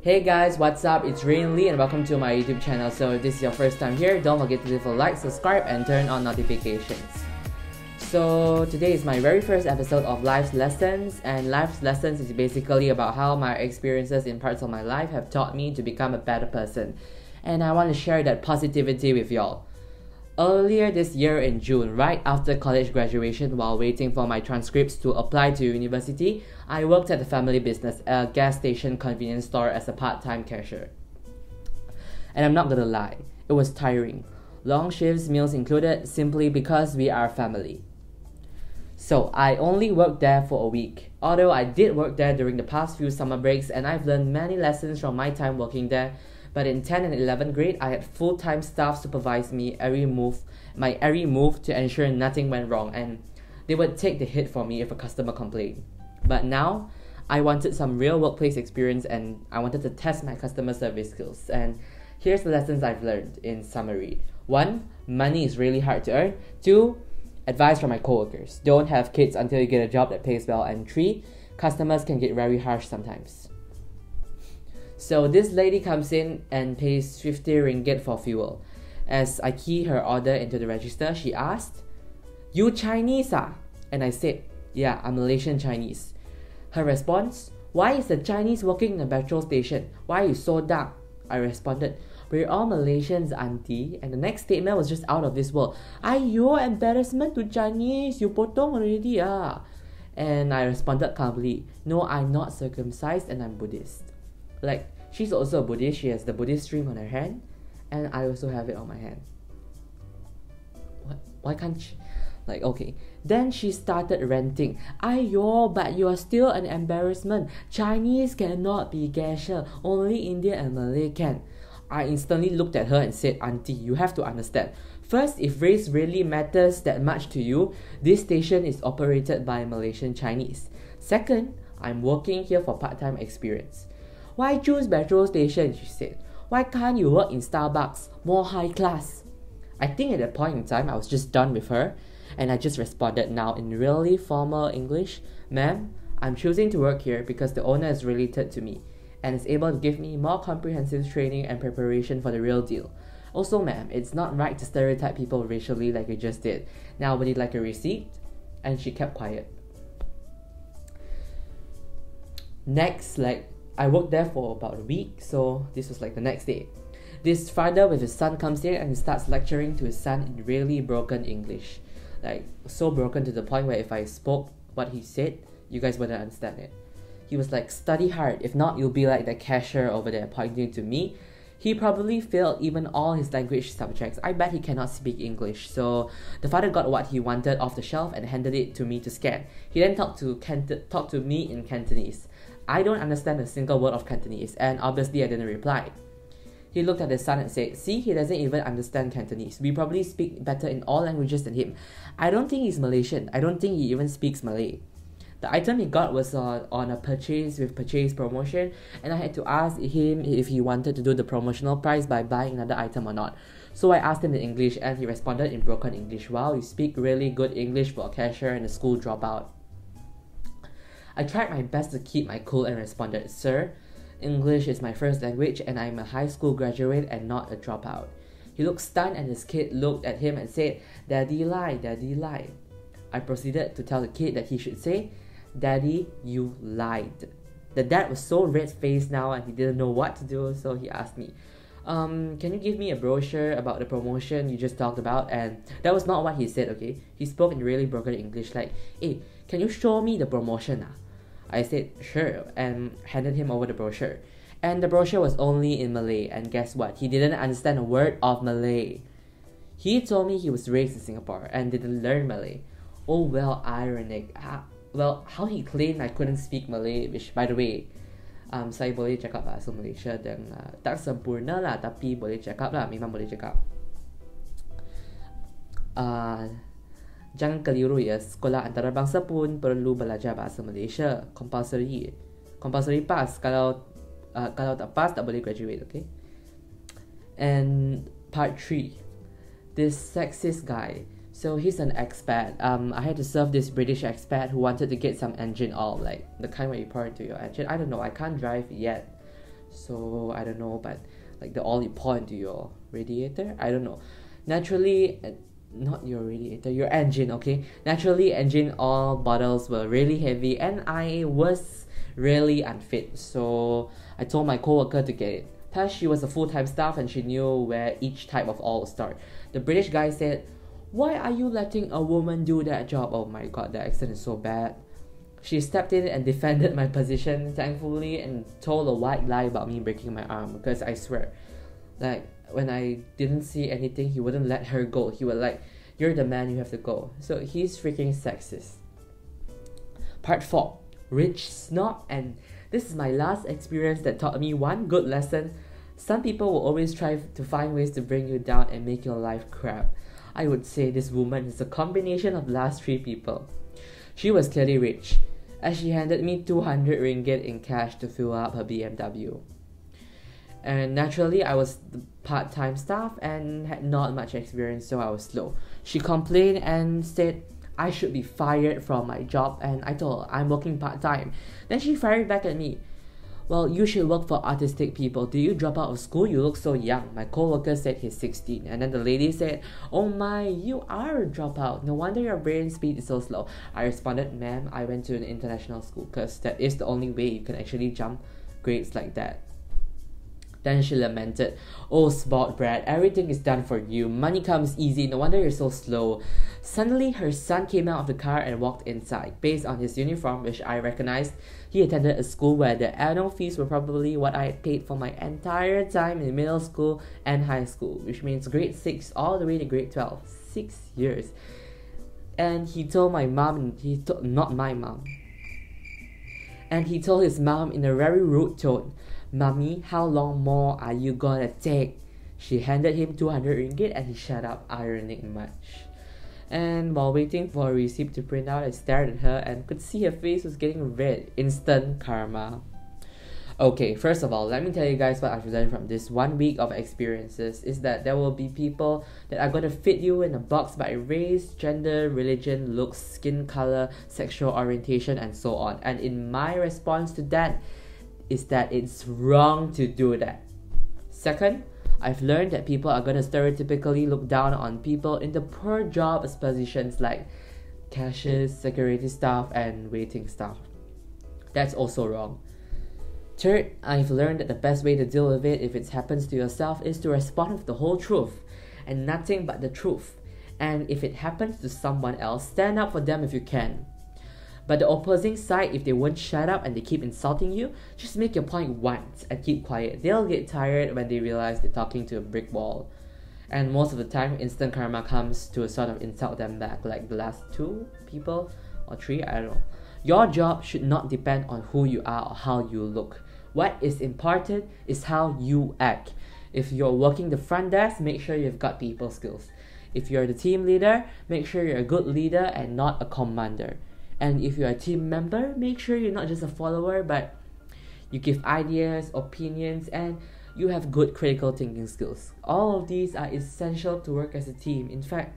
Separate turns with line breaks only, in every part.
Hey guys, what's up? It's Rain Lee and welcome to my YouTube channel. So if this is your first time here, don't forget to leave a like, subscribe and turn on notifications. So today is my very first episode of Life's Lessons, and Life's Lessons is basically about how my experiences in parts of my life have taught me to become a better person. And I want to share that positivity with y'all. Earlier this year in June, right after college graduation while waiting for my transcripts to apply to university, I worked at a family business, a gas station convenience store as a part-time cashier. And I'm not gonna lie, it was tiring. Long shifts, meals included, simply because we are family. So I only worked there for a week. Although I did work there during the past few summer breaks and I've learned many lessons from my time working there, but in 10th and 11th grade, I had full-time staff supervise me my every move to ensure nothing went wrong, and they would take the hit for me if a customer complained. But now, I wanted some real workplace experience and I wanted to test my customer service skills. And here's the lessons I've learned in summary. 1. Money is really hard to earn. 2. Advice from my coworkers. Don't have kids until you get a job that pays well. And 3. Customers can get very harsh sometimes. So this lady comes in and pays 50 ringgit for fuel. As I key her order into the register, she asked, "You Chinese ah?" And I said, "Yeah, I'm Malaysian Chinese." Her response, "Why is the Chinese working in a petrol station? Why are you so dark?" I responded, "We're all Malaysians, auntie." And the next statement was just out of this world. "Aiyo, embarrassment to Chinese, you potong already ah." And I responded calmly, "No, I'm not circumcised and I'm Buddhist." Like, she's also a Buddhist, she has the Buddhist ring on her hand, and I also have it on my hand. What? Why can't she? Like, okay. Then she started ranting. "Aiyo, but you are still an embarrassment. Chinese cannot be cashier. Only Indian and Malay can." I instantly looked at her and said, "Auntie, you have to understand. First, if race really matters that much to you, this station is operated by Malaysian Chinese. Second, I'm working here for part-time experience." "Why choose petrol station?" she said. "Why can't you work in Starbucks? More high class." I think at that point in time, I was just done with her, and I just responded now in really formal English. "Ma'am, I'm choosing to work here because the owner is related to me and is able to give me more comprehensive training and preparation for the real deal. Also, ma'am, it's not right to stereotype people racially like you just did. Now, would you like a receipt?" And she kept quiet. Next, I worked there for about a week, so this was the next day. This father with his son comes in and he starts lecturing to his son in really broken English. So broken to the point where if I spoke what he said, you guys wouldn't understand it. He was like, "Study hard, if not you'll be like the cashier over there," pointing to me. He probably failed even all his language subjects. I bet he cannot speak English. So the father got what he wanted off the shelf and handed it to me to scan. He then talked to me in Cantonese. I don't understand a single word of Cantonese, and obviously I didn't reply. He looked at his son and said, "See, he doesn't even understand Cantonese. We probably speak better in all languages than him. I don't think he's Malaysian. I don't think he even speaks Malay." The item he got was on a purchase with purchase promotion, and I had to ask him if he wanted to do the promotional price by buying another item or not. So I asked him in English, and he responded in broken English. "Wow, you speak really good English for a cashier and a school dropout." I tried my best to keep my cool and responded, "Sir, English is my first language and I'm a high school graduate and not a dropout." He looked stunned and his kid looked at him and said, "Daddy lie, Daddy lie." I proceeded to tell the kid that he should say, "Daddy, you lied." The dad was so red-faced now and he didn't know what to do, so he asked me, "Can you give me a brochure about the promotion you just talked about?" And that was not what he said, okay? He spoke in really broken English like, "Hey, can you show me the promotion ah?" I said, "Sure," and handed him over the brochure. And the brochure was only in Malay, and guess what? He didn't understand a word of Malay. He told me he was raised in Singapore and didn't learn Malay. Oh well, ironic. How he claimed I couldn't speak Malay, which by the way, saya boleh cakap bahasa Malaysia dan tak sempurna lah, tapi boleh cakap lah, memang boleh cakap. Jangan keliru ya, sekolah antarabangsa pun perlu belajar bahasa Malaysia. Compulsory pass. Kalau tak pass, tak boleh graduate, okay? And part 3. This sexist guy. So he's an expat. I had to serve this British expat who wanted to get some engine oil, like the kind where you pour into your engine. I don't know, I can't drive yet. So I don't know, but like the oil you pour into your radiator, I don't know. Naturally, not your radiator, your engine, okay? Naturally, engine oil bottles were really heavy and I was really unfit. So I told my coworker to get it. Plus, she was a full-time staff and she knew where each type of oil would start. The British guy said, "Why are you letting a woman do that job?" Oh my god, the accent is so bad. She stepped in and defended my position, thankfully, and told a white lie about me breaking my arm. Because I swear, like, when I didn't see anything, he wouldn't let her go. He would like, "You're the man, you have to go." So he's freaking sexist. Part 4. Rich snob. And this is my last experience that taught me one good lesson. Some people will always try to find ways to bring you down and make your life crap. I would say this woman is a combination of last 3 people. She was clearly rich, as she handed me 200 ringgit in cash to fill up her BMW. And naturally, I was the part-time staff and had not much experience, so I was slow. She complained and said I should be fired from my job, and I told her I'm working part-time. Then she fired back at me. "Well, you should work for autistic people. Do you drop out of school? You look so young." My co-worker said he's 16. And then the lady said, "Oh my, you are a dropout. No wonder your brain speed is so slow." I responded, "Ma'am, I went to an international school because that is the only way you can actually jump grades like that." Then she lamented, "Oh, spoiled brat, everything is done for you. Money comes easy. No wonder you're so slow." Suddenly, her son came out of the car and walked inside. Based on his uniform, which I recognized, he attended a school where the annual fees were probably what I had paid for my entire time in middle school and high school, which means grade 6 all the way to grade 12. 6 years. And he told my mom, not my mom. And he told his mom in a very rude tone, "Mommy, how long more are you gonna take?" She handed him 200 ringgit and he shut up, ironing much. And while waiting for a receipt to print out, I stared at her and could see her face was getting red. Instant karma. Okay, first of all, let me tell you guys what I've learned from this 1 week of experiences is that there will be people that are gonna fit you in a box by race, gender, religion, looks, skin color, sexual orientation, and so on. And in my response to that is that it's wrong to do that. Second, I've learned that people are gonna stereotypically look down on people in the poor job positions like cashiers, security staff, and waiting staff. That's also wrong. Third, I've learned that the best way to deal with it if it happens to yourself is to respond with the whole truth and nothing but the truth. And if it happens to someone else, stand up for them if you can. But the opposing side, if they won't shut up and they keep insulting you, just make your point once and keep quiet. They'll get tired when they realize they're talking to a brick wall. And most of the time, instant karma comes to sort of insult them back, like the last 2 people or 3, I don't know. Your job should not depend on who you are or how you look. What is important is how you act. If you're working the front desk, make sure you've got people skills. If you're the team leader, make sure you're a good leader and not a commander. And if you're a team member, make sure you're not just a follower, but you give ideas, opinions, and you have good critical thinking skills. All of these are essential to work as a team. In fact,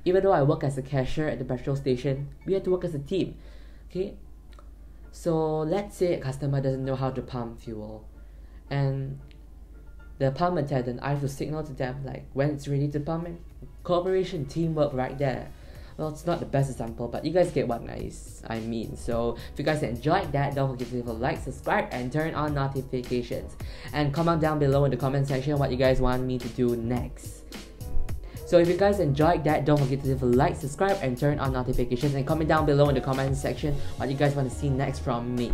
even though I work as a cashier at the petrol station, we have to work as a team. Okay? So let's say a customer doesn't know how to pump fuel. And the pump attendant, I have to signal to them like when it's ready to pump it. Cooperation, teamwork right there. Well, it's not the best example, but you guys get what I mean. So if you guys enjoyed that, don't forget to leave a like, subscribe, and turn on notifications. And comment down below in the comment section what you guys want me to do next. So if you guys enjoyed that, don't forget to leave a like, subscribe, and turn on notifications. And comment down below in the comment section what you guys want to see next from me.